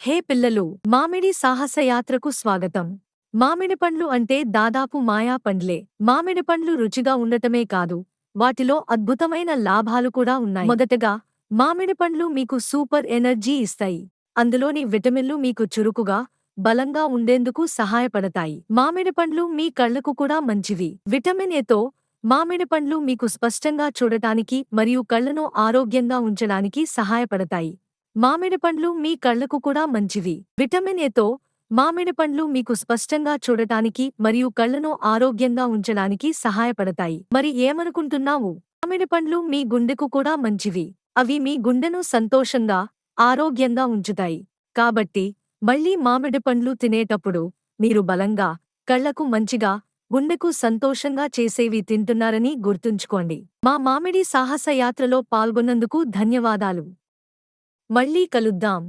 హే పిల్లలు, మామిడి సాహసయాత్రకు స్వాగతం. మామిడి పండ్లు అంటే దాదాపు మాయా పండ్లే. మామిడి పండ్లు రుచిగా ఉండటమే కాదు, వాటిలో అద్భుతమైన లాభాలు కూడా ఉన్నాయి. మొదటగా, మామిడి పండ్లు మీకు సూపర్ ఎనర్జీ ఇస్తాయి. అందులోని విటమిన్లు మీకు చురుకుగా, బలంగా ఉండేందుకు సహాయపడతాయి. మామిడి పండ్లు మీ కళ్లకు కూడా మంచివి. విటమిన్ ఏతో మామిడి పండ్లు మీకు స్పష్టంగా చూడటానికి మరియు కళ్లను ఆరోగ్యంగా ఉంచడానికి సహాయపడతాయి. మామిడి పండ్లు మీ కళ్లకు కూడా మంచివి. విటమిన్ ఏతో మామిడి పండ్లు మీకు స్పష్టంగా చూడటానికి మరియు కళ్లను ఆరోగ్యంగా ఉంచడానికి సహాయపడతాయి. మరి ఏమనుకుంటున్నావు? మామిడి పండ్లు మీ గుండెకు కూడా మంచివి. అవి మీ గుండెను సంతోషంగా, ఆరోగ్యంగా ఉంచుతాయి. కాబట్టి మళ్ళీ మామిడి పండ్లు తినేటప్పుడు మీరు బలంగా, కళ్లకు మంచిగా, గుండెకు సంతోషంగా చేసేవి తింటున్నారని గుర్తుంచుకోండి. మా మామిడి సాహస యాత్రలో పాల్గొన్నందుకు ధన్యవాదాలు. మళ్ళీ కలుద్దాం.